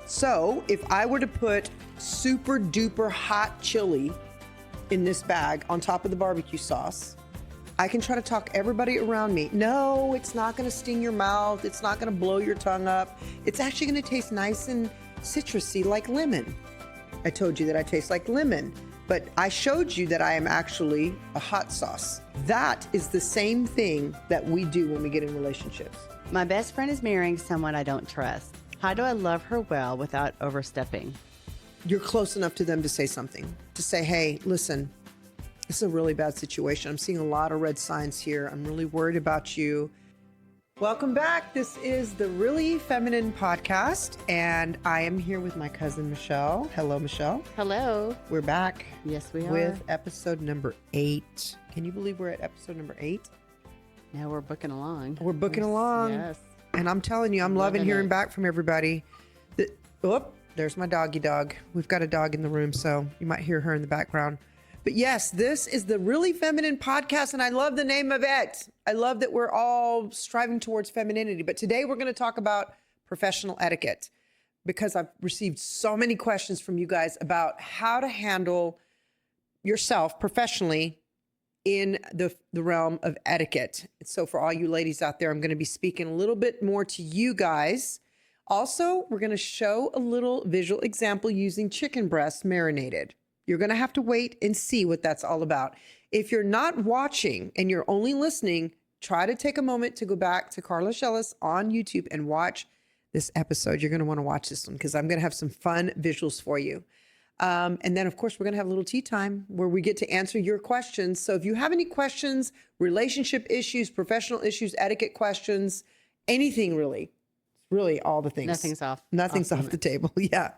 So if I were to put super duper hot chili in this bag on top of the barbecue sauce, I can try to talk everybody around me. No, it's not going to sting your mouth. It's not going to blow your tongue up. It's actually going to taste nice and citrusy like lemon. I told you that I taste like lemon, but I showed you that I am actually a hot sauce. That is the same thing that we do when we get in relationships. My best friend is marrying someone I don't trust. How do I love her well without overstepping? You're close enough to them to say something, to say, hey, listen, this is a really bad situation. I'm seeing a lot of red signs here. I'm really worried about you. Welcome back. This is the Really Feminine Podcast, and I am here with my cousin, Michelle. Hello, Michelle. Hello. We're back. Yes, we are. With episode number 8. Can you believe we're at episode number 8? Now we're booking along. We're booking along. Yes. And I'm telling you, I'm loving hearing back from everybody. There's my doggy dog. We've got a dog in the room, so you might hear her in the background. But yes, this is the Really Feminine Podcast, and I love the name of it. I love that we're all striving towards femininity. But today we're going to talk about professional etiquette, because I've received so many questions from you guys about how to handle yourself professionally in the realm of etiquette. So for all you ladies out there, I'm going to be speaking a little bit more to you guys. Also, we're going to show a little visual example using chicken breast marinated. You're going to have to wait and see what that's all about. If you're not watching and you're only listening, try to take a moment to go back to Carla Shellis on YouTube and watch this episode. You're going to want to watch this one because I'm going to have some fun visuals for you. And then, of course, we're going to have a little tea time where we get to answer your questions. So if you have any questions, relationship issues, professional issues, etiquette questions, anything really all the things. Nothing's off the table. Yeah.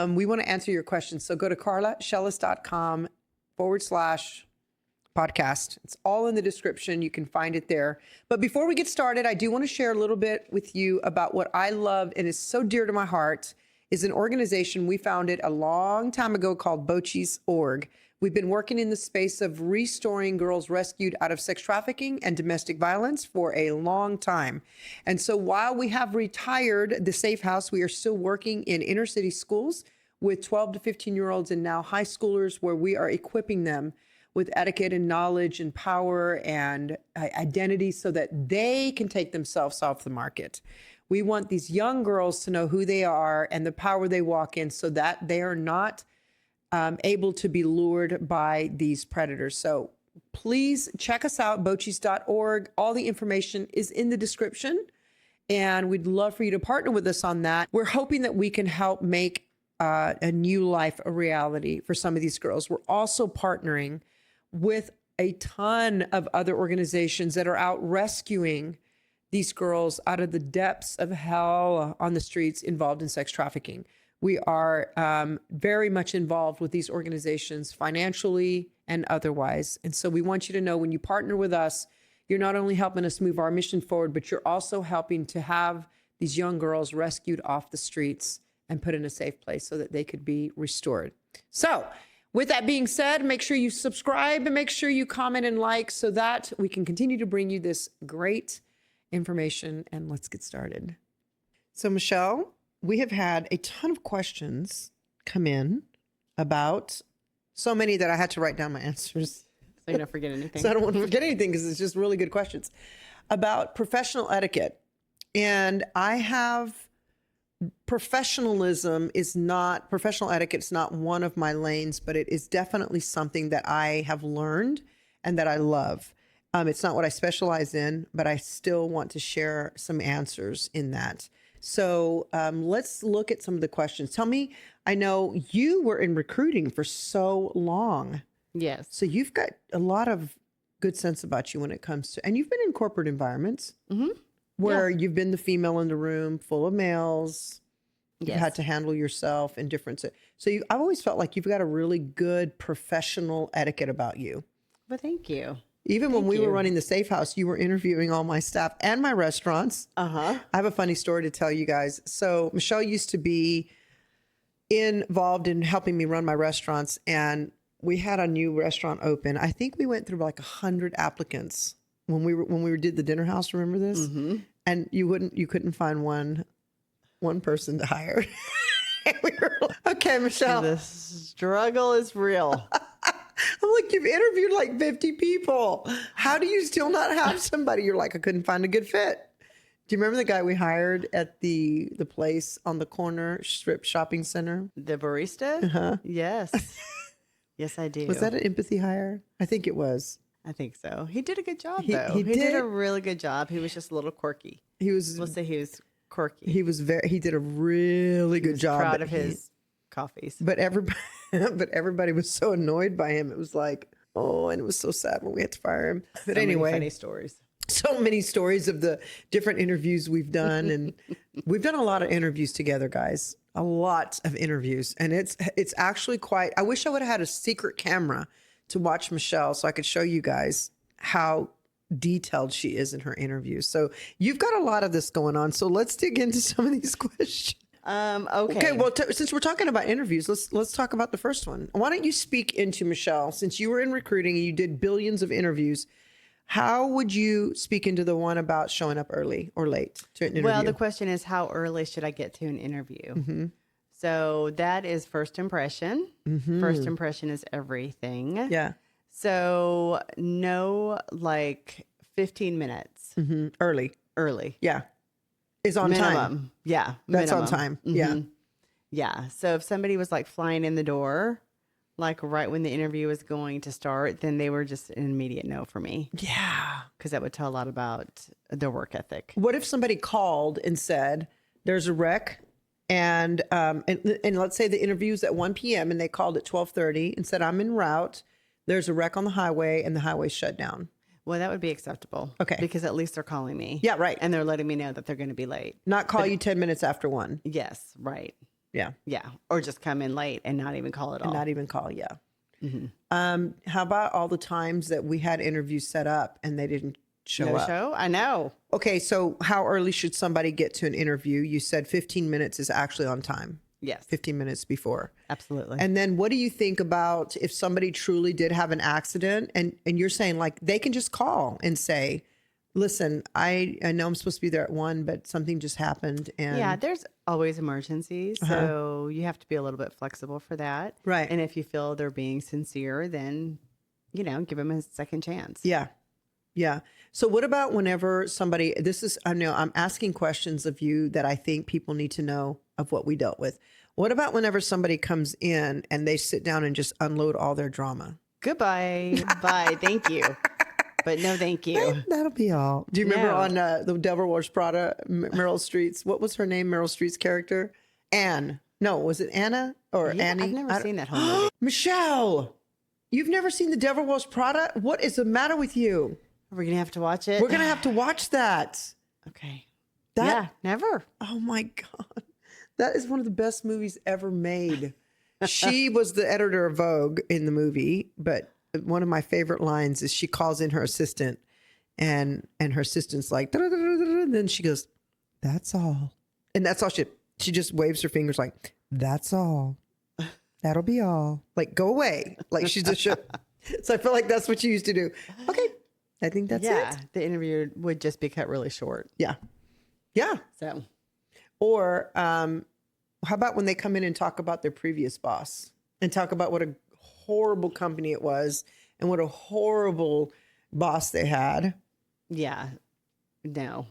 We want to answer your questions. So go to carlashellis.com/podcast. It's all in the description. You can find it there. But before we get started, I do want to share a little bit with you about what I love and is so dear to my heart. Is an organization we founded a long time ago called Poise.org. We've been working in the space of restoring girls rescued out of sex trafficking and domestic violence for a long time. And so while we have retired the Safe House, we are still working in inner city schools with 12 to 15-year-olds and now high schoolers, where we are equipping them with etiquette and knowledge and power and identity so that they can take themselves off the market. We want these young girls to know who they are and the power they walk in so that they are not able to be lured by these predators. So please check us out, bochis.org. All the information is in the description, and we'd love for you to partner with us on that. We're hoping that we can help make a new life a reality for some of these girls. We're also partnering with a ton of other organizations that are out rescuing these girls out of the depths of hell on the streets involved in sex trafficking. We are very much involved with these organizations financially and otherwise. And so we want you to know, when you partner with us, you're not only helping us move our mission forward, but you're also helping to have these young girls rescued off the streets and put in a safe place so that they could be restored. So with that being said, make sure you subscribe and make sure you comment and like so that we can continue to bring you this great information. And let's get started. So Michelle, we have had a ton of questions come in about, so many that I had to write down my answers. So you don't forget anything. So I don't want to forget anything because it's just really good questions about professional etiquette. And I have professional etiquette is not one of my lanes, but it is definitely something that I have learned and that I love. It's not what I specialize in, but I still want to share some answers in that. So let's look at some of the questions. Tell me, I know you were in recruiting for so long. Yes. So you've got a lot of good sense about you when it comes to, and you've been in corporate environments where you've been the female in the room full of males. You've had to handle yourself in different. So I've always felt like you've got a really good professional etiquette about you. Well, thank you. Even when we were running the Safe House, you were interviewing all my staff and my restaurants. I have a funny story to tell you guys. So Michelle used to be involved in helping me run my restaurants, and we had a new restaurant open. I think we went through like 100 applicants when we did the dinner house. Remember this? And you couldn't find one one person to hire. And we were like, okay, Michelle. The struggle is real. I'm like, you've interviewed like 50 people. How do you still not have somebody? You're like, I couldn't find a good fit. Do you remember the guy we hired at the place on the corner strip shopping center? The barista? Yes. Yes, I do. Was that an empathy hire? I think it was. I think so. He did a good job, though. He He did did. a really good job. He was just a little quirky. We'll say he was quirky. He did a really good job. Proud but of his coffees. But everybody was so annoyed by him. It was like, oh, and it was so sad when we had to fire him. But So anyway, many funny stories. so many stories of the different interviews we've done, and we've done a lot of interviews together, guys. A lot of interviews, and it's actually quite. I wish I would have had a secret camera to watch Michelle so I could show you guys how detailed she is in her interviews. So you've got a lot of this going on. So let's dig into some of these questions. Okay. Well, since we're talking about interviews, let's talk about the first one. Why don't you speak into, Michelle, since you were in recruiting and you did billions of interviews, how would you speak into the one about showing up early or late to an interview? Well, the question is, how early should I get to an interview? So that is first impression. First impression is everything. Yeah. So no, like 15 minutes Early. Yeah. Is on time. Minimum. Yeah. That's on minimum. time. Yeah. Yeah. So if somebody was like flying in the door, like right when the interview was going to start, then they were just an immediate no for me, Yeah. because that would tell a lot about their work ethic. What if somebody called and said, there's a wreck and let's say the interview's at 1 p.m. and they called at 12:30 and said, I'm en route. There's a wreck on the highway and the highway's shut down. Well, that would be acceptable. Okay. Because at least they're calling me. Yeah, right. And they're letting me know that they're going to be late. Not call you 10 minutes after 1. Yes. Right. Yeah. Yeah. Or just come in late and not even call at all. And not even call. Yeah. How about all the times that we had interviews set up and they didn't show No up? show? I know. Okay. So how early should somebody get to an interview? You said 15 minutes is actually on time. Yes. 15 minutes before. Absolutely. And then what do you think about if somebody truly did have an accident and you're saying like they can just call and say, listen, I know I'm supposed to be there at 1, but something just happened. And yeah, there's always emergencies. So you have to be a little bit flexible for that. Right. And if you feel they're being sincere, then, give them a second chance. Yeah. Yeah. So what about whenever somebody, I know I'm asking questions of you that I think people need to know of what we dealt with. What about whenever somebody comes in and they sit down and just unload all their drama? Goodbye. Bye. Thank you. But no, thank you. That'll be all. Do you remember No. on the Devil Wears Prada, Meryl Streep's, what was her name? Meryl Streep's character? Anne. No, was it Anna or Yeah, Annie? I've never seen that whole movie. Michelle, you've never seen The Devil Wears Prada? What is the matter with you? Are we going to have to watch it? We're going to have to watch that. Okay. That- Yeah, never. Oh my God. That is one of the best movies ever made. She was the editor of Vogue in the movie, but one of my favorite lines is she calls in her assistant and her assistant's like, "Da, da, da, da, da," and then she goes, that's all. And that's all she just waves her fingers like, that's all. That'll be all. Like, go away. Like she's just, so I feel like that's what you used to do. Okay. I think that's yeah, it. the interview would just be cut really short. Yeah. Yeah. So, Or how about when they come in and talk about their previous boss and talk about what a horrible company it was and what a horrible boss they had? yeah, no.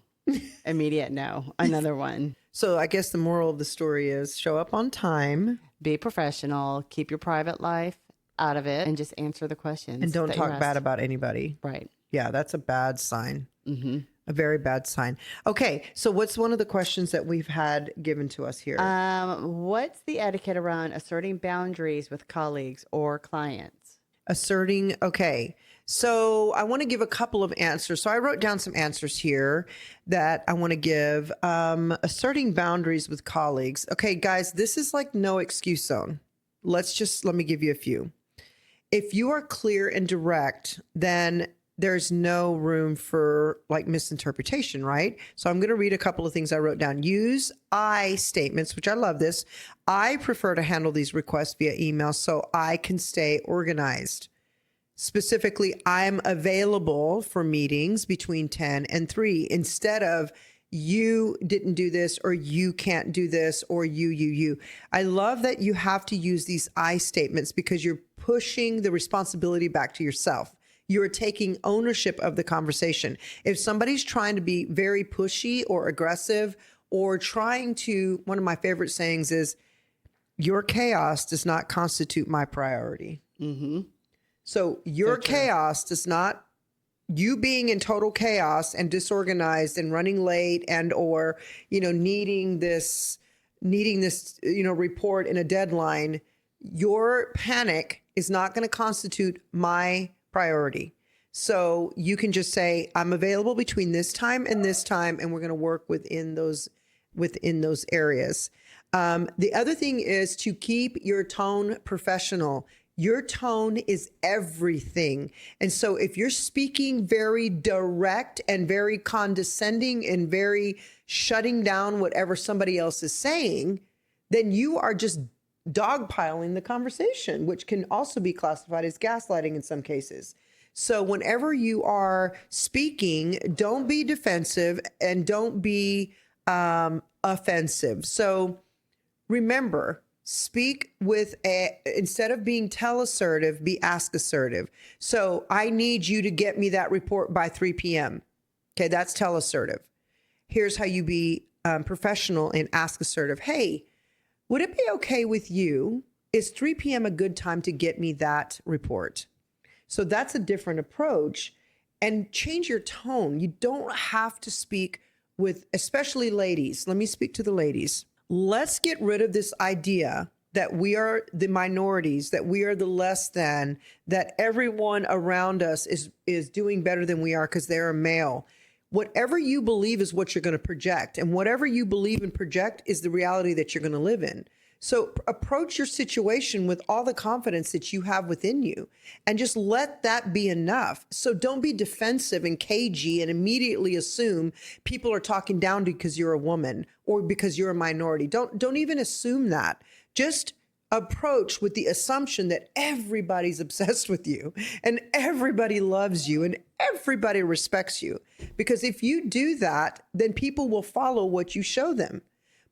Immediate no. Another one. So I guess the moral of the story is show up on time Be professional. Keep your private life out of it and just answer the questions. and don't that you're talk bad asked. about anybody. Right. Yeah, that's a bad sign. Mm-hmm. A very bad sign. Okay, so what's one of the questions that we've had given to us here? What's the etiquette around asserting boundaries with colleagues or clients? Asserting. Okay. So I want to give a couple of answers. So I wrote down some answers here that I want to give. Asserting boundaries with colleagues. Okay, guys, this is like no excuse zone. Let me give you a few. If you are clear and direct, then there's no room for like misinterpretation, right? So I'm going to read a couple of things I wrote down. Use I statements, which I love this. I prefer to handle these requests via email so I can stay organized. Specifically, I'm available for meetings between 10 and 3 instead of you didn't do this, or you can't do this, or you. I love that you have to use these I statements because you're pushing the responsibility back to yourself. You're taking ownership of the conversation. If somebody's trying to be very pushy or aggressive or trying to, one of my favorite sayings is, your chaos does not constitute my priority. So your chaos does not, you being in total chaos and disorganized and running late and or needing this report in a deadline, your panic is not going to constitute my priority. So you can just say, I'm available between this time, and we're going to work within those areas. The other thing is to keep your tone professional. Your tone is everything. And so if you're speaking very direct and very condescending and very shutting down whatever somebody else is saying, then you are just dogpiling the conversation, which can also be classified as gaslighting in some cases. So whenever you are speaking, don't be defensive and don't be offensive. So remember, speak with instead of being tell assertive, be ask assertive. So I need you to get me that report by 3 p.m. Okay, that's tell assertive. Here's how you be professional and ask assertive. Hey, would it be okay with you? Is 3 p.m. a good time to get me that report? So that's a different approach. And change your tone. You don't have to speak with, especially ladies. Let me speak to the ladies. Let's get rid of this idea that we are the minorities, that we are the less than, that everyone around us is doing better than we are because they're a male. Whatever you believe is what you're going to project. And whatever you believe and project is the reality that you're going to live in. So approach your situation with all the confidence that you have within you and just let that be enough. So don't be defensive and cagey and immediately assume people are talking down to you because you're a woman or because you're a minority. Don't even assume that. Just approach with the assumption that everybody's obsessed with you and everybody loves you and everybody respects you. Because if you do that, then people will follow what you show them.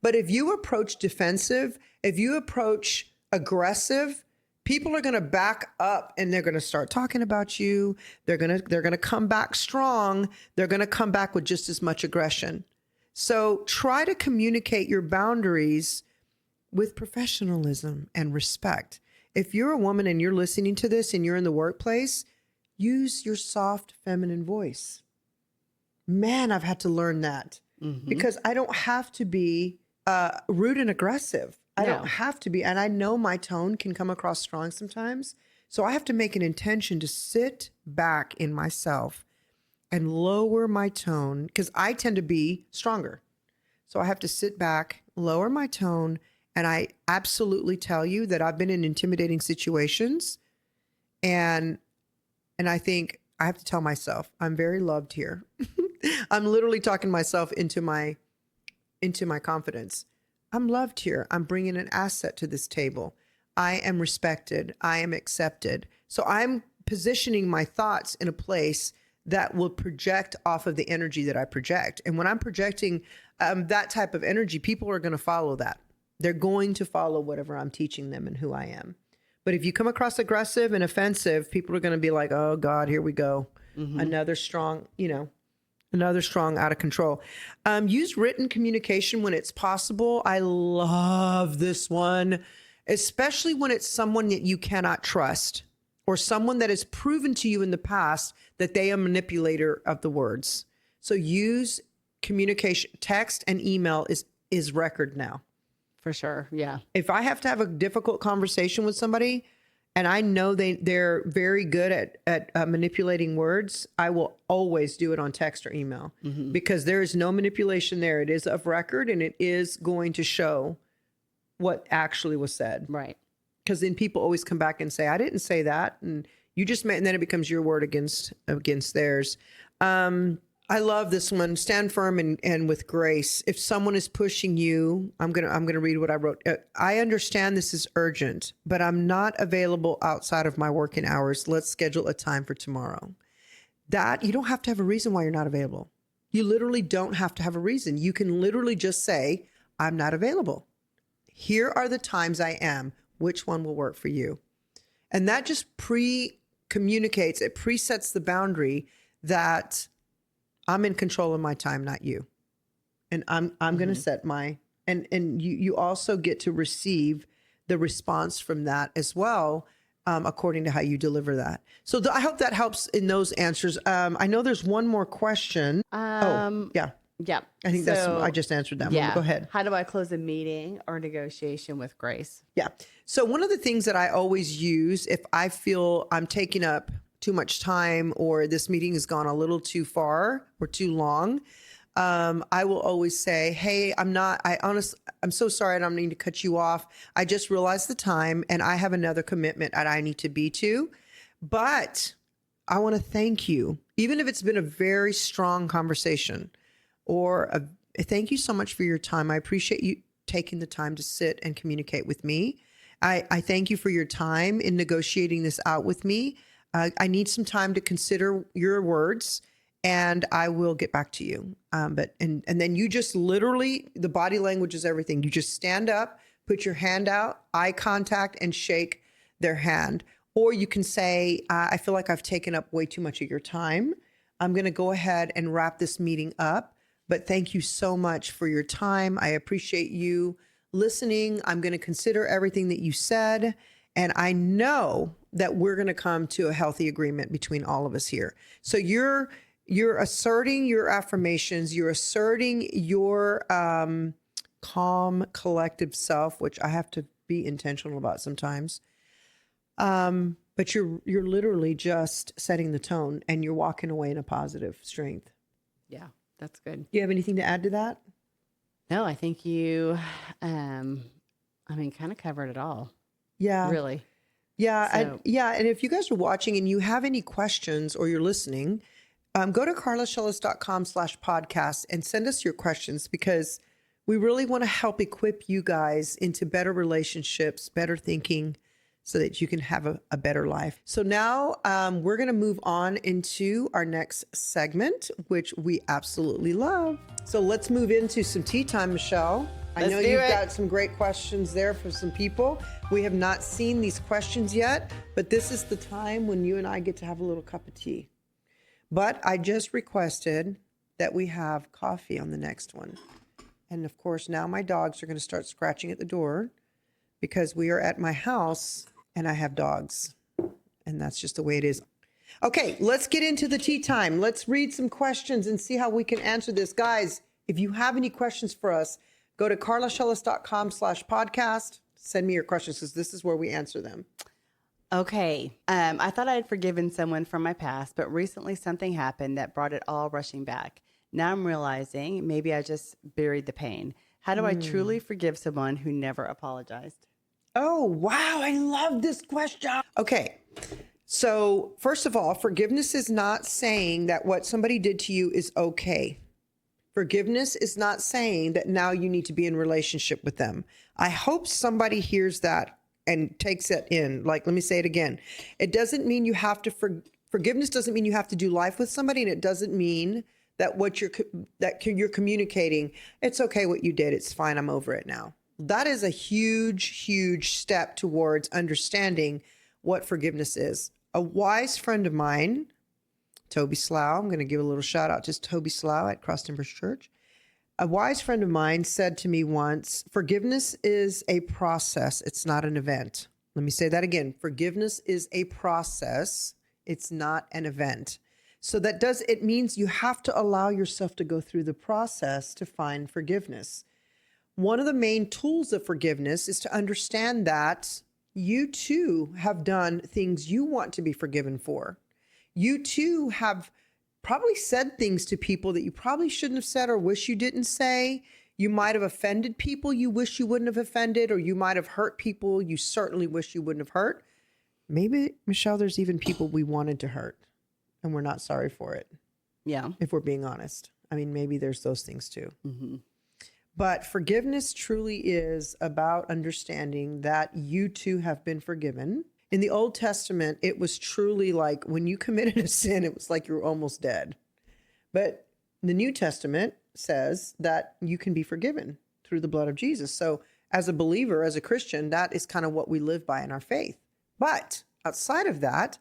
But if you approach defensive, if you approach aggressive, people are going to back up and they're going to start talking about you. They're going to come back strong. They're going to come back with just as much aggression. So try to communicate your boundaries with professionalism and respect. If you're a woman and you're listening to this and you're in the workplace, use your soft feminine voice. Man, I've had to learn that because I don't have to be rude and aggressive. I don't have to be. And I know my tone can come across strong sometimes. So I have to make an intention to sit back in myself and lower my tone because I tend to be stronger. So I have to sit back, lower my tone. And I absolutely tell you that I've been in intimidating situations. And I think I have to tell myself, I'm very loved here. I'm literally talking myself into my confidence. I'm loved here. I'm bringing an asset to this table. I am respected. I am accepted. So I'm positioning my thoughts in a place that will project off of the energy that I project. And when I'm projecting that type of energy, people are going to follow that. They're going to follow whatever I'm teaching them and who I am. But if you come across aggressive and offensive, people are going to be like, oh God, here we go. Another strong, out of control. Use written communication when it's possible. I love this one, especially when it's someone that you cannot trust or someone that has proven to you in the past that they are a manipulator of the words. So use communication. Text and email is record now. For sure. Yeah. If I have to have a difficult conversation with somebody and I know they're very good at manipulating words, I will always do it on text or email because there is no manipulation there. It is of record and it is going to show what actually was said. Right. Because then people always come back and say, I didn't say that. And you just meant, and then it becomes your word against theirs. I love this one. Stand firm and with grace. If someone is pushing you, I'm gonna read what I wrote. I understand this is urgent, but I'm not available outside of my working hours. Let's schedule a time for tomorrow. That you don't have to have a reason why you're not available. You literally don't have to have a reason. You can literally just say, I'm not available. Here are the times I am. Which one will work for you? And that just pre-communicates, it presets the boundary that I'm in control of my time, not you. And I'm going to set my, and you also get to receive the response from that as well, according to how you deliver that. So I hope that helps in those answers. I know there's one more question. Yeah. Yeah. I think I just answered that one. Go ahead. How do I close a meeting or negotiation with grace? Yeah. So one of the things that I always use if I feel I'm taking up too much time or this meeting has gone a little too far or too long, I will always say, hey, I'm so sorry. I don't mean to cut you off. I just realized the time and I have another commitment that I need to be to, but I want to thank you, even if it's been a very strong conversation or thank you so much for your time. I appreciate you taking the time to sit and communicate with me. I thank you for your time in negotiating this out with me. I need some time to consider your words and I will get back to you. And then you just literally, the body language is everything. You just stand up, put your hand out, eye contact, and shake their hand. Or you can say, I feel like I've taken up way too much of your time. I'm going to go ahead and wrap this meeting up. But thank you so much for your time. I appreciate you listening. I'm going to consider everything that you said. And I know that we're going to come to a healthy agreement between all of us here. So you're asserting your affirmations. You're asserting your calm, collective self, which I have to be intentional about sometimes. But you're literally just setting the tone and you're walking away in a positive strength. Yeah, that's good. Do you have anything to add to that? No, I think you, kind of covered it all. Yeah. Really. Yeah. So, And if you guys are watching and you have any questions or you're listening, go to carlashellis.com/podcast and send us your questions because we really want to help equip you guys into better relationships, better thinking, so that you can have a better life. So now we're going to move on into our next segment, which we absolutely love. So let's move into some tea time, Michelle. I know you've got some great questions there for some people. We have not seen these questions yet, but this is the time when you and I get to have a little cup of tea. But I just requested that we have coffee on the next one. And of course, now my dogs are going to start scratching at the door because we are at my house and I have dogs. And that's just the way it is. Okay, let's get into the tea time. Let's read some questions and see how we can answer this. Guys, if you have any questions for us, go to carlashellis.com/podcast. Send me your questions because this is where we answer them. okay. I thought I had forgiven someone from my past, but recently something happened that brought it all rushing back. Now I'm realizing maybe I just buried the pain. How do I truly forgive someone who never apologized? Oh, wow. I love this question. Okay. So first of all, forgiveness is not saying that what somebody did to you is okay. Forgiveness is not saying that now you need to be in relationship with them. I hope somebody hears that and takes it in. Like, let me say it again. It doesn't mean you have to forgiveness doesn't mean you have to do life with somebody. And it doesn't mean that you're communicating, it's okay what you did. It's fine. I'm over it now. That is a huge, huge step towards understanding what forgiveness is. A wise friend of mine, Toby Slough, I'm going to give a little shout out to Toby Slough at Cross Timbers Church. A wise friend of mine said to me once, forgiveness is a process. It's not an event. Let me say that again. Forgiveness is a process. It's not an event. So it means you have to allow yourself to go through the process to find forgiveness. One of the main tools of forgiveness is to understand that you too have done things you want to be forgiven for. You too have probably said things to people that you probably shouldn't have said or wish you didn't say. You might have offended people you wish you wouldn't have offended, or you might have hurt people you certainly wish you wouldn't have hurt. Maybe, Michelle, there's even people we wanted to hurt and we're not sorry for it. Yeah. If we're being honest. I mean, maybe there's those things too. Mm-hmm. But forgiveness truly is about understanding that you too have been forgiven. In the Old Testament, it was truly like when you committed a sin, it was like you were almost dead. But the New Testament says that you can be forgiven through the blood of Jesus. So as a believer, as a Christian, that is kind of what we live by in our faith. But outside of that,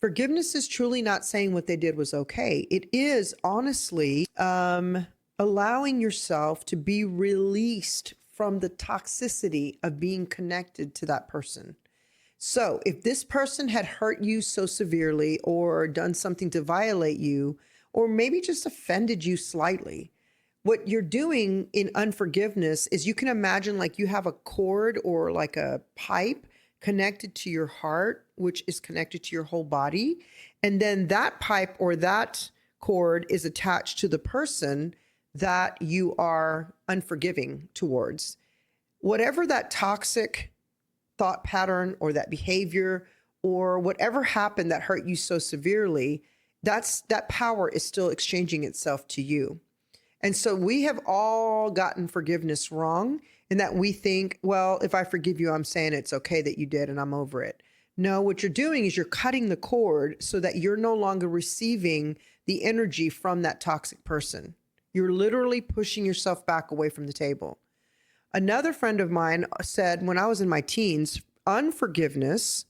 forgiveness is truly not saying what they did was okay. It is honestly allowing yourself to be released from the toxicity of being connected to that person. So if this person had hurt you so severely or done something to violate you, or maybe just offended you slightly, what you're doing in unforgiveness is you can imagine like you have a cord or like a pipe connected to your heart, which is connected to your whole body. And then that pipe or that cord is attached to the person that you are unforgiving towards. Whatever that toxic thought pattern or that behavior or whatever happened that hurt you so severely, that power is still exchanging itself to you. And so we have all gotten forgiveness wrong in that we think, well, if I forgive you, I'm saying it's okay that you did and I'm over it. No, what you're doing is you're cutting the cord so that you're no longer receiving the energy from that toxic person. You're literally pushing yourself back away from the table. Another friend of mine said when I was in my teens, unforgiveness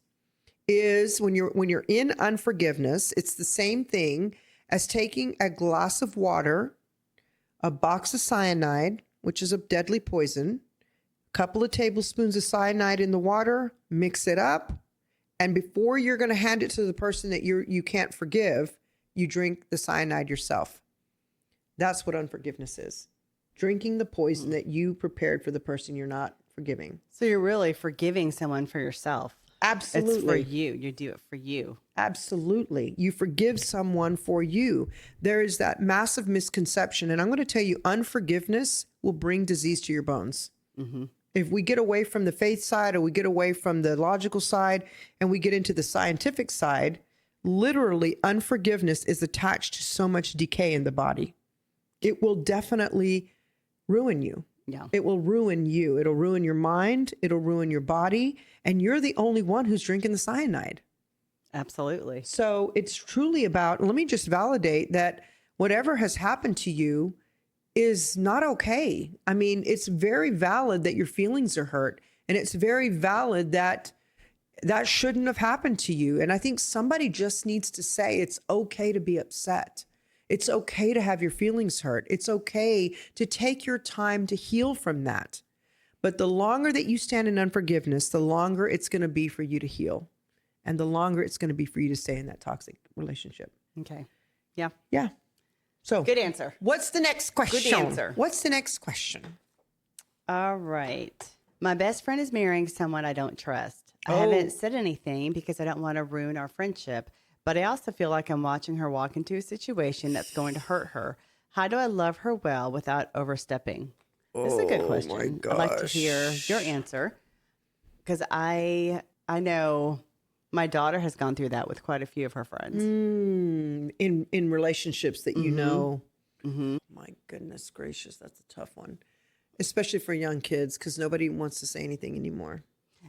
is when you're in unforgiveness, it's the same thing as taking a glass of water, a box of cyanide, which is a deadly poison, a couple of tablespoons of cyanide in the water, mix it up, and before you're going to hand it to the person that you can't forgive, you drink the cyanide yourself. That's what unforgiveness is. Drinking the poison that you prepared for the person you're not forgiving. So you're really forgiving someone for yourself. Absolutely. It's for you. You do it for you. Absolutely. You forgive someone for you. There is that massive misconception. And I'm going to tell you, unforgiveness will bring disease to your bones. Mm-hmm. If we get away from the faith side or we get away from the logical side and we get into the scientific side, literally unforgiveness is attached to so much decay in the body. It will definitely ruin you. Yeah. It will ruin you. It'll ruin your mind. It'll ruin your body. And you're the only one who's drinking the cyanide. Absolutely. So it's truly about, let me just validate that whatever has happened to you is not okay. I mean, it's very valid that your feelings are hurt. And it's very valid that that shouldn't have happened to you. And I think somebody just needs to say it's okay to be upset. It's okay to have your feelings hurt. It's okay to take your time to heal from that. But the longer that you stand in unforgiveness, the longer it's going to be for you to heal. And the longer it's going to be for you to stay in that toxic relationship. Okay. Yeah. Yeah. So Good answer. What's the next question? Good answer. What's the next question? All right. My best friend is marrying someone I don't trust. I haven't said anything because I don't want to ruin our friendship. But I also feel like I'm watching her walk into a situation that's going to hurt her. How do I love her well without overstepping? This is a good question. My gosh. I'd like to hear your answer because I know my daughter has gone through that with quite a few of her friends. In relationships that you know. Mm-hmm. My goodness gracious, that's a tough one. Especially for young kids because nobody wants to say anything anymore.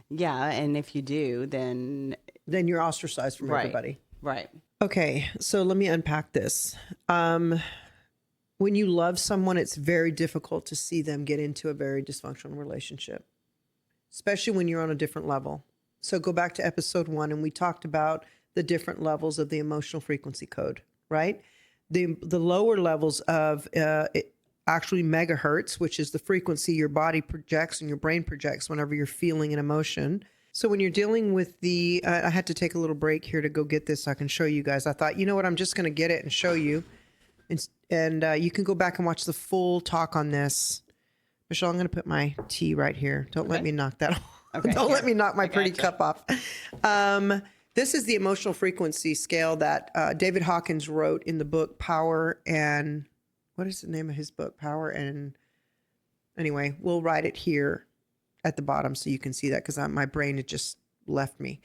Yeah, and if you do, then you're ostracized from everybody. Right. Okay, so let me unpack this. When you love someone, it's very difficult to see them get into a very dysfunctional relationship, especially when you're on a different level. So go back to episode 1, and we talked about the different levels of the emotional frequency code, right? The lower levels of actually megahertz, which is the frequency your body projects and your brain projects whenever you're feeling an emotion. So when you're dealing with I had to take a little break here to go get this so I can show you guys. I thought, you know what, I'm just going to get it and show you. And you can go back and watch the full talk on this. Michelle, I'm going to put my tea right here. Don't let me knock that off. Okay, Don't let me knock my pretty gotcha. cup off. This is the emotional frequency scale that David Hawkins wrote in the book Power and... What is the name of his book? Power and... Anyway, we'll write it here at the bottom so you can see that because my brain had just left me.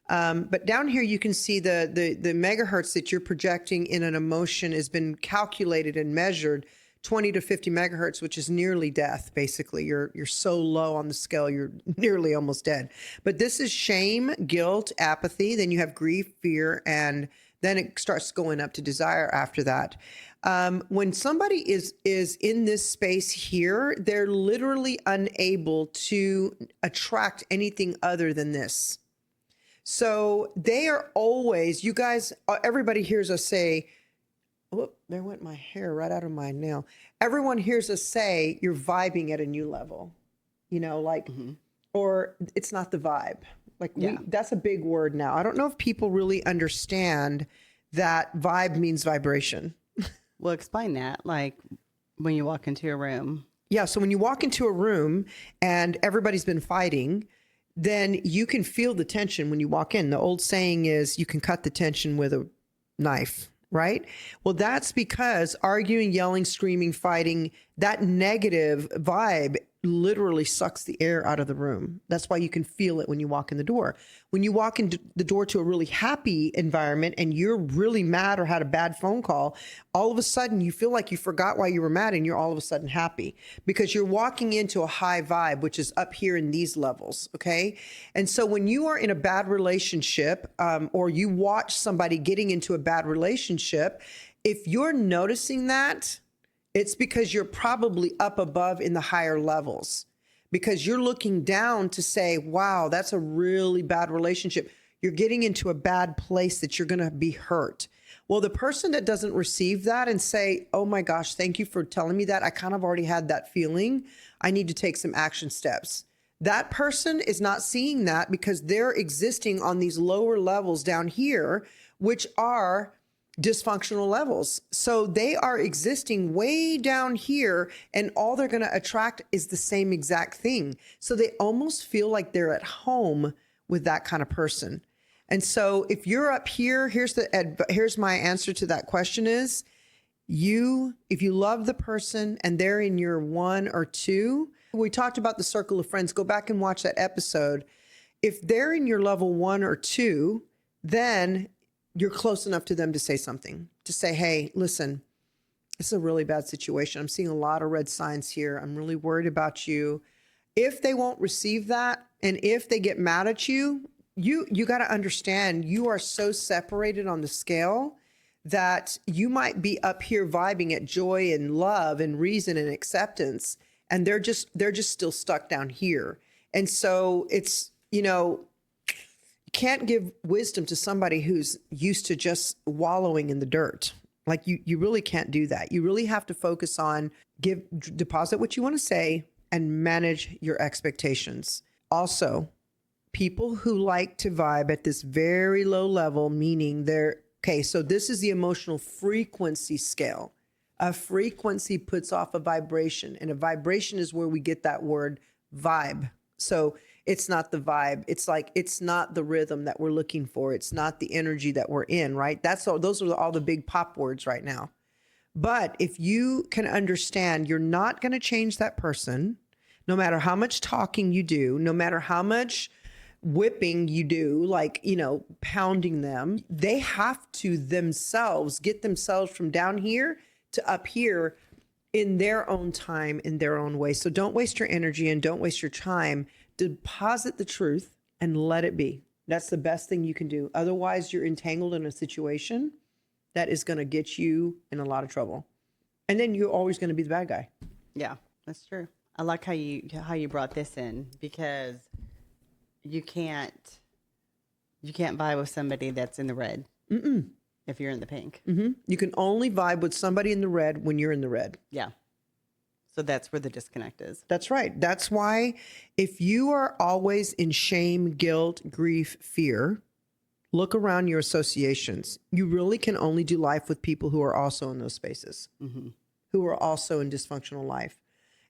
But down here you can see the megahertz that you're projecting in an emotion has been calculated and measured 20 to 50 megahertz, which is nearly death. Basically, you're so low on the scale, you're nearly almost dead. But this is shame, guilt, apathy. Then you have grief, fear, and then it starts going up to desire after that. When somebody is in this space here, they're literally unable to attract anything other than this. So they are always, you guys, everybody hears us say, whoop, there went my hair right out of my nail. Everyone hears us say, you're vibing at a new level, like, or it's not the vibe. Like that's a big word now. I don't know if people really understand that vibe means vibration. Well, explain that. Like when you walk into a room. Yeah. So when you walk into a room and everybody's been fighting, then you can feel the tension when you walk in. The old saying is you can cut the tension with a knife, right? Well, that's because arguing, yelling, screaming, fighting, that negative vibe literally sucks the air out of the room. That's why you can feel it when you walk in the door. When you walk in the door to a really happy environment and you're really mad or had a bad phone call, all of a sudden you feel like you forgot why you were mad and you're all of a sudden happy because you're walking into a high vibe, which is up here in these levels. Okay. And so when you are in a bad relationship, or you watch somebody getting into a bad relationship, if you're noticing that, it's because you're probably up above in the higher levels because you're looking down to say, wow, that's a really bad relationship. You're getting into a bad place that you're going to be hurt. Well, the person that doesn't receive that and say, oh my gosh, thank you for telling me that. I kind of already had that feeling. I need to take some action steps. That person is not seeing that because they're existing on these lower levels down here, which are dysfunctional levels. So they are existing way down here and all they're going to attract is the same exact thing. So they almost feel like they're at home with that kind of person. And so if you're up here, here's my answer to that question is if you love the person and they're in your 1 or 2, we talked about the circle of friends. Go back and watch that episode. If they're in your level 1 or 2, then you're close enough to them to say something, to say, hey, listen, it's a really bad situation. I'm seeing a lot of red signs here. I'm really worried about you. If they won't receive that, and if they get mad at you, you got to understand you are so separated on the scale that you might be up here vibing at joy and love and reason and acceptance. And they're just still stuck down here. And so it's, you can't give wisdom to somebody who's used to just wallowing in the dirt. Like you really can't do that. You really have to focus on deposit what you want to say and manage your expectations. Also, people who like to vibe at this very low level, meaning so this is the emotional frequency scale. A frequency puts off a vibration, and a vibration is where we get that word vibe. So it's not the vibe. It's not the rhythm that we're looking for. It's not the energy that we're in, right? Those are all the big pop words right now. But if you can understand, you're not going to change that person, no matter how much talking you do, no matter how much whipping you do, pounding them, they have to themselves get themselves from down here to up here in their own time, in their own way. So don't waste your energy and don't waste your time. Deposit the truth and let it be. That's the best thing you can do. Otherwise, you're entangled in a situation that is going to get you in a lot of trouble. And then you're always going to be the bad guy. Yeah, that's true. I like how you brought this in because you can't vibe with somebody that's in the red. If you're in the pink. You can only vibe with somebody in the red when you're in the red. Yeah. So that's where the disconnect is. That's right. That's why if you are always in shame, guilt, grief, fear, look around your associations. You really can only do life with people who are also in those spaces, who are also in dysfunctional life.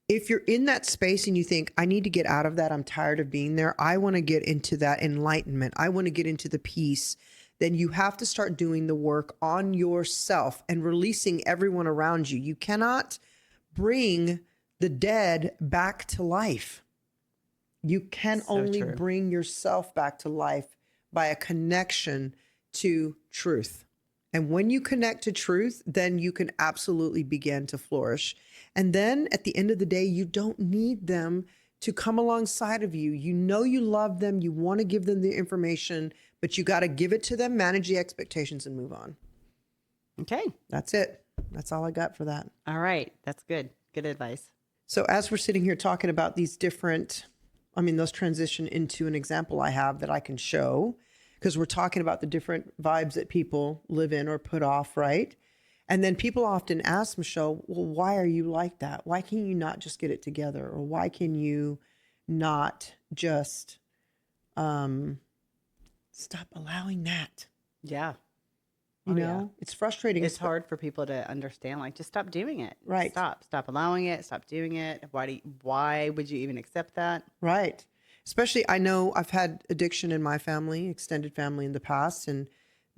If you're in that space and you think, I need to get out of that, I'm tired of being there, I want to get into that enlightenment, I want to get into the peace, then you have to start doing the work on yourself and releasing everyone around you. You cannot bring the dead back to life. You can only bring yourself back to life by a connection to truth. And when you connect to truth, then you can absolutely begin to flourish. And then at the end of the day, you don't need them to come alongside of you. You know you love them. You want to give them the information, but you got to give it to them, manage the expectations, and move on. Okay. That's it. That's all I got for that. All right. That's good. Good advice. So as we're sitting here talking about these different, those transition into an example I have that I can show, because we're talking about the different vibes that people live in or put off, right? And then people often ask, Michelle, well, why are you like that? Why can you not just get it together? Or why can you not just stop allowing that? Yeah. You know, it's frustrating. It's hard for people to understand. Like, just stop doing it. Right. Stop allowing it. Stop doing it. Why would you even accept that? Right. Especially, I know I've had addiction in my family, extended family in the past. And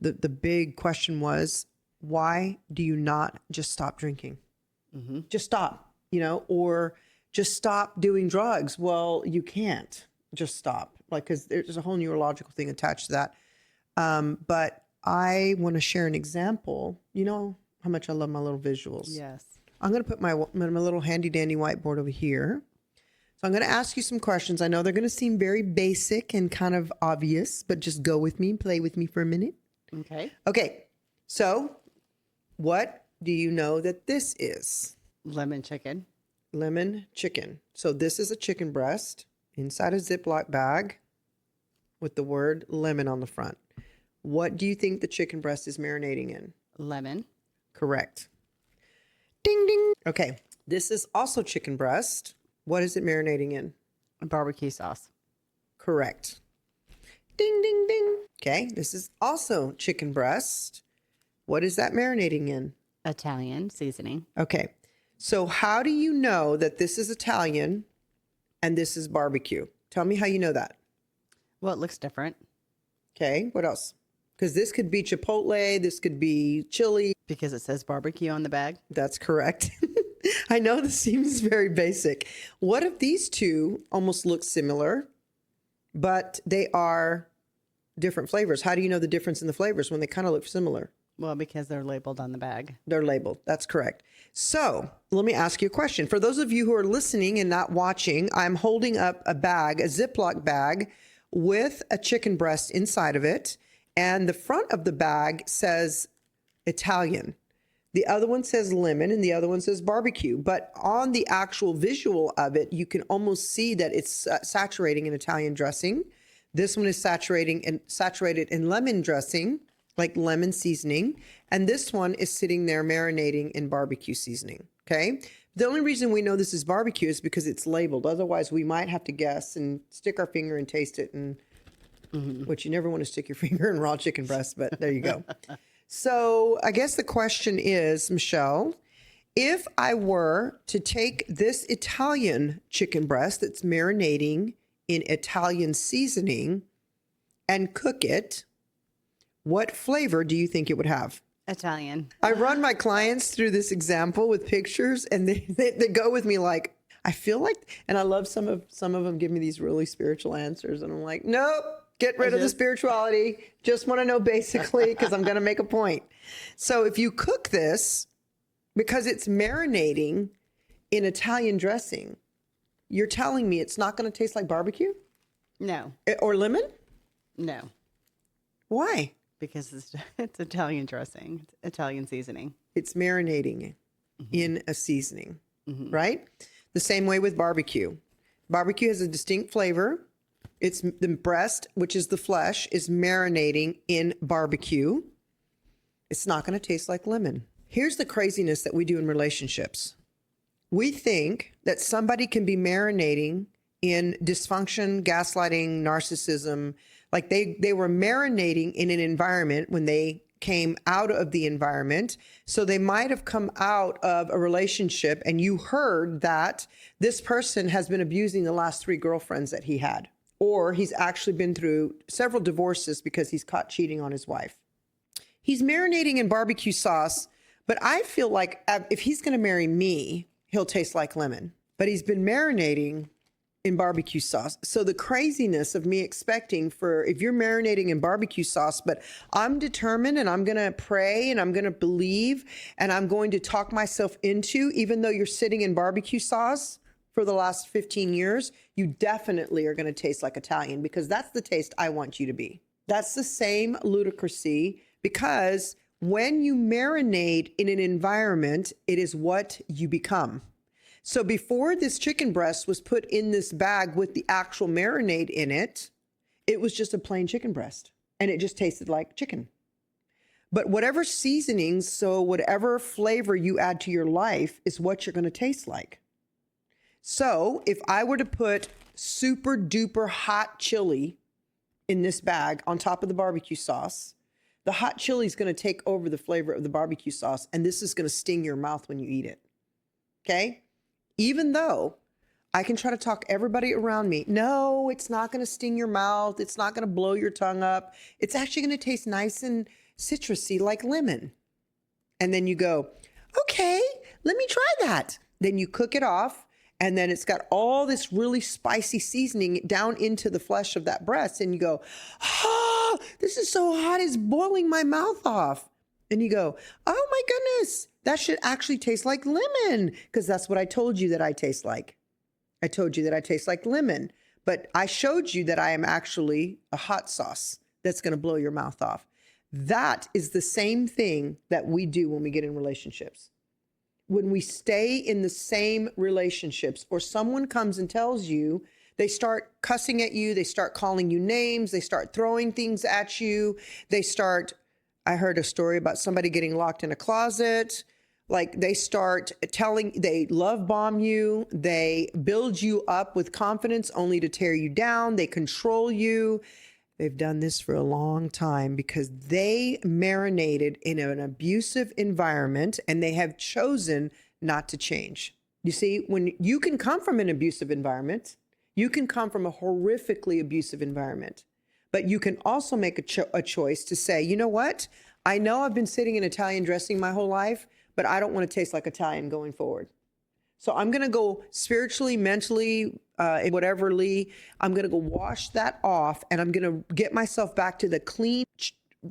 the big question was, why do you not just stop drinking? Mm-hmm. Just stop, or just stop doing drugs. Well, you can't just stop, like, because there's a whole neurological thing attached to that. But I want to share an example. You know how much I love my little visuals. Yes. I'm going to put my little handy dandy whiteboard over here. So I'm going to ask you some questions. I know they're going to seem very basic and kind of obvious, but just go with me, play with me for a minute. Okay. Okay. So what do you know that this is? Lemon chicken. Lemon chicken. So this is a chicken breast inside a Ziploc bag with the word lemon on the front. What do you think the chicken breast is marinating in? Lemon. Correct. Ding, ding. Okay. This is also chicken breast. What is it marinating in? Barbecue sauce. Correct. Ding, ding, ding. Okay. This is also chicken breast. What is that marinating in? Italian seasoning. Okay. So how do you know that this is Italian and this is barbecue? Tell me how you know that. Well, it looks different. Okay. What else? Because this could be Chipotle. This could be chili. Because it says barbecue on the bag. That's correct. I know this seems very basic. What if these two almost look similar, but they are different flavors? How do you know the difference in the flavors when they kind of look similar? Well, because they're labeled on the bag. They're labeled. That's correct. So let me ask you a question. For those of you who are listening and not watching, I'm holding up a bag, a Ziploc bag with a chicken breast inside of it. And the front of the bag says Italian. The other one says lemon and the other one says barbecue. But on the actual visual of it, you can almost see that it's saturating in Italian dressing. This one is saturated in lemon dressing, like lemon seasoning. And this one is sitting there marinating in barbecue seasoning. Okay. The only reason we know this is barbecue is because it's labeled. Otherwise, we might have to guess and stick our finger and taste it. And which you never want to stick your finger in raw chicken breast, but there you go. So I guess the question is, Michelle, if I were to take this Italian chicken breast that's marinating in Italian seasoning and cook it, what flavor do you think it would have? Italian. I run my clients through this example with pictures and they go with me like, I feel like, and I love some of them give me these really spiritual answers. And I'm like, nope. Get rid of the spirituality. Just want to know basically because I'm going to make a point. So if you cook this, because it's marinating in Italian dressing, you're telling me it's not going to taste like barbecue? No. Or lemon? No. Why? Because it's Italian dressing. It's Italian seasoning. It's marinating in a seasoning, right? The same way with barbecue. Barbecue has a distinct flavor. It's the breast, which is the flesh, is marinating in barbecue. It's not going to taste like lemon. Here's the craziness that we do in relationships. We think that somebody can be marinating in dysfunction, gaslighting, narcissism. Like they were marinating in an environment when they came out of the environment. So they might have come out of a relationship and you heard that this person has been abusing the last 3 girlfriends that he had. Or he's actually been through several divorces because he's caught cheating on his wife. He's marinating in barbecue sauce, but I feel like if he's going to marry me, he'll taste like lemon. But he's been marinating in barbecue sauce. So the craziness of me expecting if you're marinating in barbecue sauce, but I'm determined and I'm going to pray and I'm going to believe and I'm going to talk myself into, even though you're sitting in barbecue sauce for the last 15 years, you definitely are going to taste like Italian because that's the taste I want you to be. That's the same ludicrousy because When you marinate in an environment, it is what you become. So before this chicken breast was put in this bag with the actual marinade in it, it was just a plain chicken breast and it just tasted like chicken. But whatever seasonings, so whatever flavor you add to your life is what you're going to taste like. So if I were to put super duper hot chili in this bag on top of the barbecue sauce, the hot chili is going to take over the flavor of the barbecue sauce, and this is going to sting your mouth when you eat it. Okay? Even though I can try to talk everybody around me, no, it's not going to sting your mouth. It's not going to blow your tongue up. It's actually going to taste nice and citrusy like lemon. And then you go, okay, let me try that. Then you cook it off, and then it's got all this really spicy seasoning down into the flesh of that breast. And you go, oh, this is so hot, it's boiling my mouth off. And you go, oh my goodness, that should actually taste like lemon, because that's what I told you that I taste like. I told you that I taste like lemon, but I showed you that I am actually a hot sauce that's going to blow your mouth off. That is the same thing that we do when we get in relationships. When we stay in the same relationships, or someone comes and tells you, they start cussing at you, they start calling you names, they start throwing things at you, I heard a story about somebody getting locked in a closet. Like they love bomb you, they build you up with confidence only to tear you down, they control you. They've done this for a long time because they marinated in an abusive environment and they have chosen not to change. You see, when you can come from an abusive environment, you can come from a horrifically abusive environment, but you can also make a choice to say, you know what? I know I've been sitting in Italian dressing my whole life, but I don't want to taste like Italian going forward. So I'm going to go spiritually, mentally, whateverly, I'm going to go wash that off, and I'm going to get myself back to the clean,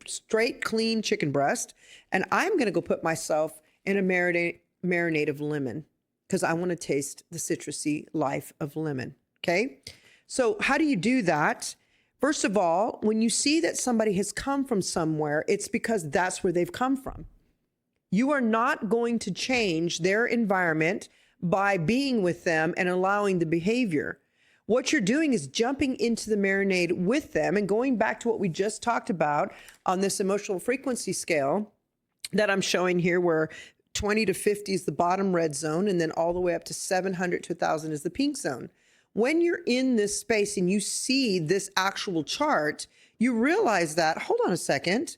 straight, clean chicken breast. And I'm going to go put myself in a marinade of lemon because I want to taste the citrusy life of lemon. Okay. So how do you do that? First of all, when you see that somebody has come from somewhere, it's because that's where they've come from. You are not going to change their environment by being with them and allowing the behavior. What you're doing is jumping into the marinade with them and going back to what we just talked about on this emotional frequency scale that I'm showing here, where 20 to 50 is the bottom red zone, and then all the way up to 700 to 1,000 is the pink zone. When you're in this space and you see this actual chart, you realize that, hold on a second,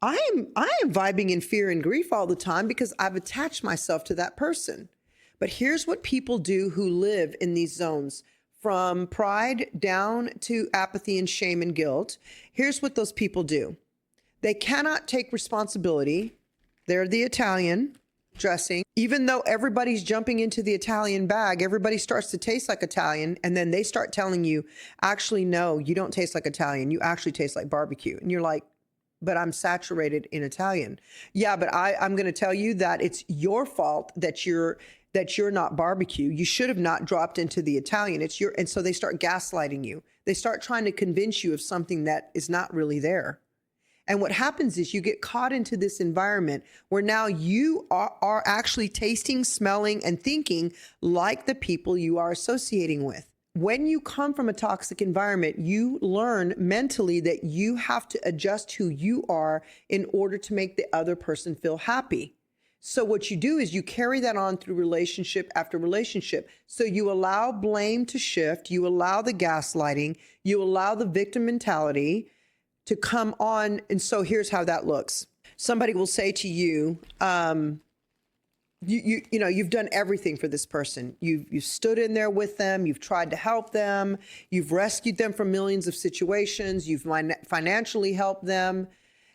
I am vibing in fear and grief all the time because I've attached myself to that person. But here's what people do who live in these zones, from pride down to apathy and shame and guilt. Here's what those people do. They cannot take responsibility. They're the Italian dressing. Even though everybody's jumping into the Italian bag, everybody starts to taste like Italian. And then they start telling you, actually, no, you don't taste like Italian. You actually taste like barbecue. And you're like, but I'm saturated in Italian. Yeah, but I'm going to tell you that it's your fault that you're not barbecue. You should have not dropped into the Italian. And so they start gaslighting you. They start trying to convince you of something that is not really there. And what happens is you get caught into this environment where now you are actually tasting, smelling, and thinking like the people you are associating with. When you come from a toxic environment, you learn mentally that you have to adjust who you are in order to make the other person feel happy. So what you do is you carry that on through relationship after relationship. So you allow blame to shift, you allow the gaslighting, you allow the victim mentality to come on. And so here's how that looks. Somebody will say to you, you've done everything for this person. You've stood in there with them. You've tried to help them. You've rescued them from millions of situations. You've financially helped them.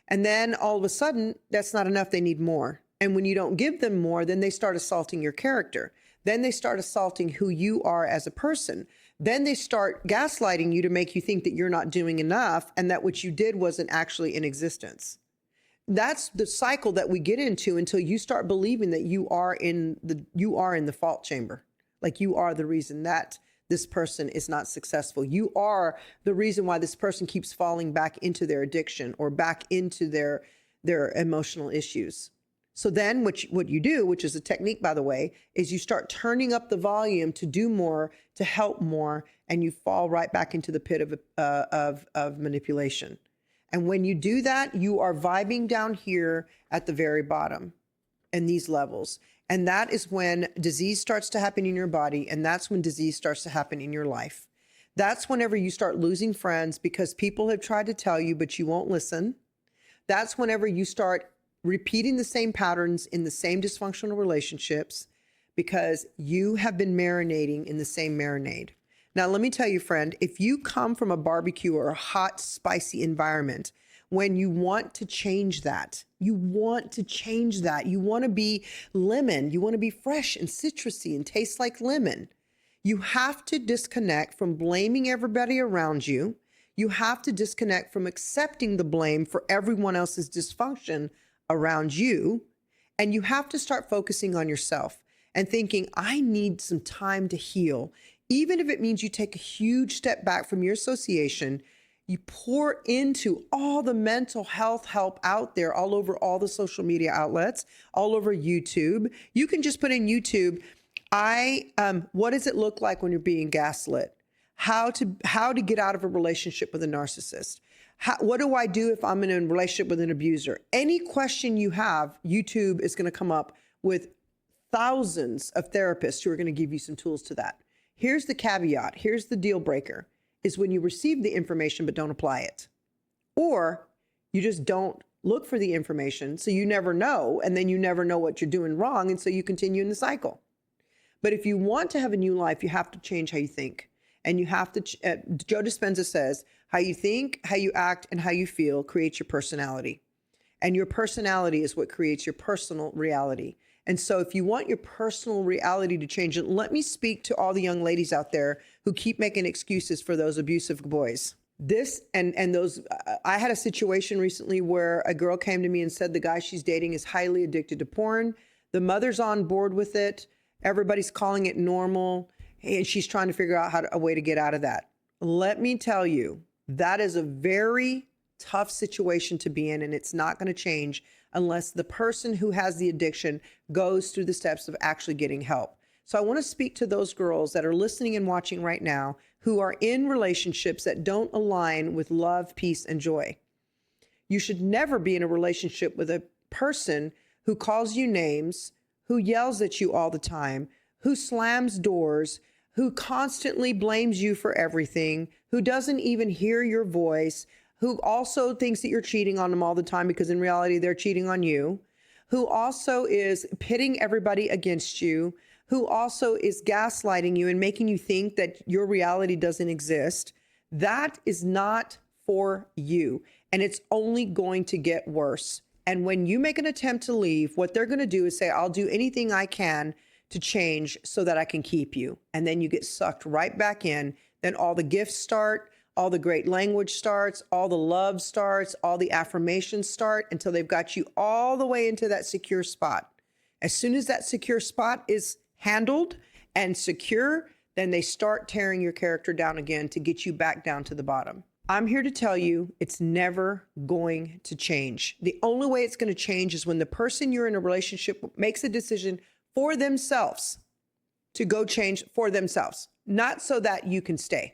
And then all of a sudden, that's not enough. They need more. And when you don't give them more, then they start assaulting your character. Then they start assaulting who you are as a person. Then they start gaslighting you to make you think that you're not doing enough and that what you did wasn't actually in existence. That's the cycle that we get into until you start believing that you are in the fault chamber. Like you are the reason that this person is not successful. You are the reason why this person keeps falling back into their addiction or back into their their emotional issues. So then what you do, which is a technique, by the way, is you start turning up the volume to do more, to help more, and you fall right back into the pit of manipulation. And when you do that, you are vibing down here at the very bottom in these levels. And that is when disease starts to happen in your body. And that's when disease starts to happen in your life. That's whenever you start losing friends because people have tried to tell you, but you won't listen. That's whenever you start repeating the same patterns in the same dysfunctional relationships because you have been marinating in the same marinade. Now, let me tell you, friend, if you come from a barbecue or a hot, spicy environment, when you want to change that, you want to be lemon, you want to be fresh and citrusy and taste like lemon. You have to disconnect from blaming everybody around you. You have to disconnect from accepting the blame for everyone else's dysfunction around you. And you have to start focusing on yourself and thinking, I need some time to heal. Even if it means you take a huge step back from your association, you pour into all the mental health help out there, all over all the social media outlets, all over YouTube. You can just put in YouTube, what does it look like when you're being gaslit? How to get out of a relationship with a narcissist? What do I do if I'm in a relationship with an abuser? Any question you have, YouTube is going to come up with thousands of therapists who are going to give you some tools to that. Here's the caveat. Here's the deal breaker is when you receive the information but don't apply it. Or you just don't look for the information, so you never know, and then you never know what you're doing wrong, and so you continue in the cycle. But if you want to have a new life, you have to change how you think. And you have to, Joe Dispenza says, how you think, how you act, and how you feel creates your personality. And your personality is what creates your personal reality. And so if you want your personal reality to change, let me speak to all the young ladies out there who keep making excuses for those abusive boys. I had a situation recently where a girl came to me and said the guy she's dating is highly addicted to porn. The mother's on board with it. Everybody's calling it normal. And she's trying to figure out a way to get out of that. Let me tell you, that is a very tough situation to be in, and it's not going to change unless the person who has the addiction goes through the steps of actually getting help. So I want to speak to those girls that are listening and watching right now who are in relationships that don't align with love, peace, and joy. You should never be in a relationship with a person who calls you names, who yells at you all the time, who slams doors, who constantly blames you for everything, who doesn't even hear your voice, who also thinks that you're cheating on them all the time because in reality they're cheating on you, who also is pitting everybody against you, who also is gaslighting you and making you think that your reality doesn't exist. That is not for you, and it's only going to get worse. And when you make an attempt to leave, what they're going to do is say, I'll do anything I can to change so that I can keep you. And then you get sucked right back in. Then all the gifts start, all the great language starts, all the love starts, all the affirmations start until they've got you all the way into that secure spot. As soon as that secure spot is handled and secure, then they start tearing your character down again to get you back down to the bottom. I'm here to tell you it's never going to change. The only way it's going to change is when the person you're in a relationship with makes a decision for themselves to go change for themselves, not so that you can stay,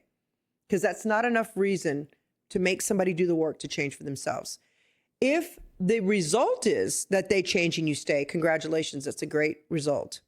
because that's not enough reason to make somebody do the work to change for themselves. If the result is that they change and you stay, congratulations, that's a great result.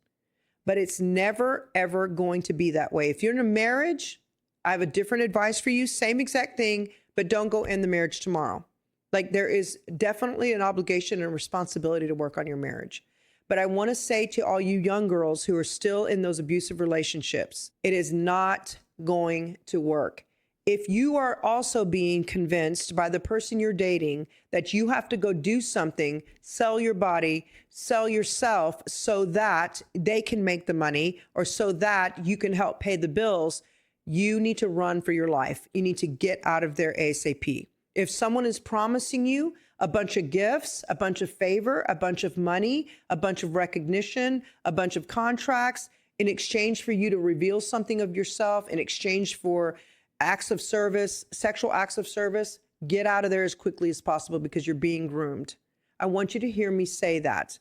But it's never, ever going to be that way. If you're in a marriage, I have a different advice for you, same exact thing, but don't go end the marriage tomorrow. Like there is definitely an obligation and responsibility to work on your marriage. But I want to say to all you young girls who are still in those abusive relationships, it is not going to work. If you are also being convinced by the person you're dating that you have to go do something, sell your body, sell yourself so that they can make the money or so that you can help pay the bills, you need to run for your life. You need to get out of there ASAP. If someone is promising you a bunch of gifts, a bunch of favor, a bunch of money, a bunch of recognition, a bunch of contracts in exchange for you to reveal something of yourself, in exchange for acts of service, sexual acts of service, get out of there as quickly as possible because you're being groomed. I want you to hear me say that.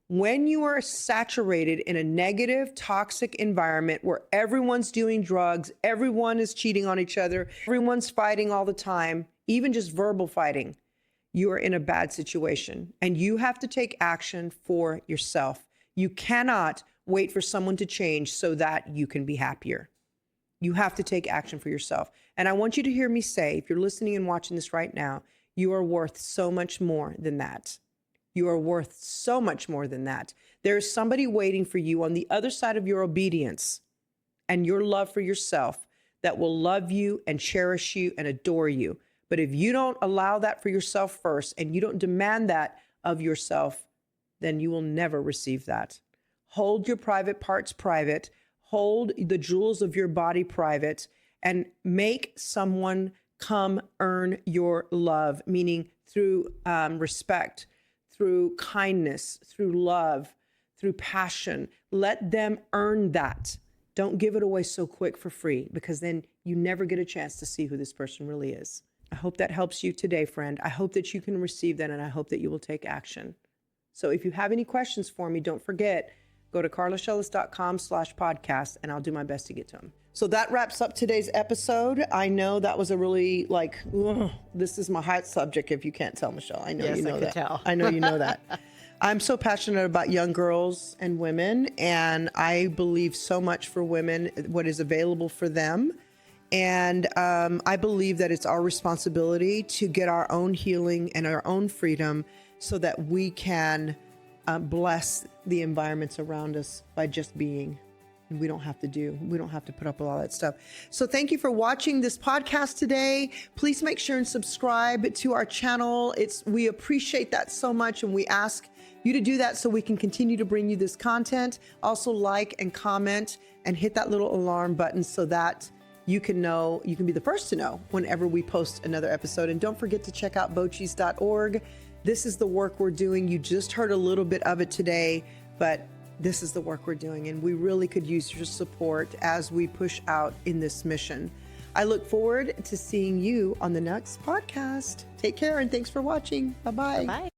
When you are saturated in a negative, toxic environment where everyone's doing drugs, everyone is cheating on each other, everyone's fighting all the time, even just verbal fighting, you are in a bad situation and you have to take action for yourself. You cannot wait for someone to change so that you can be happier. You have to take action for yourself. And I want you to hear me say, if you're listening and watching this right now, you are worth so much more than that. You are worth so much more than that. There is somebody waiting for you on the other side of your obedience and your love for yourself that will love you and cherish you and adore you. But if you don't allow that for yourself first and you don't demand that of yourself, then you will never receive that. Hold your private parts private. Hold the jewels of your body private and make someone come earn your love, meaning through respect, through kindness, through love, through passion. Let them earn that. Don't give it away so quick for free, because then you never get a chance to see who this person really is. I hope that helps you today, friend. I hope that you can receive that, and I hope that you will take action. So if you have any questions for me, don't forget, go to carlashellis.com/podcast, and I'll do my best to get to them. So that wraps up today's episode. I know that was a really this is my hot subject, if you can't tell, Michelle. I know Yes, you know I could that. tell. I know you know that. I'm so passionate about young girls and women, and I believe so much for women, what is available for them. And I believe that it's our responsibility to get our own healing and our own freedom so that we can bless the environments around us by just being. And we don't have to put up with all that stuff. So thank you for watching this podcast today. Please make sure and subscribe to our channel. We appreciate that so much, and we ask you to do that so we can continue to bring you this content. Also like and comment and hit that little alarm button so that you can be the first to know whenever we post another episode. And don't forget to check out bochis.org. This is the work we're doing. You just heard a little bit of it today, but this is the work we're doing, and we really could use your support as we push out in this mission. I look forward to seeing you on the next podcast. Take care, and thanks for watching. Bye-bye. Bye.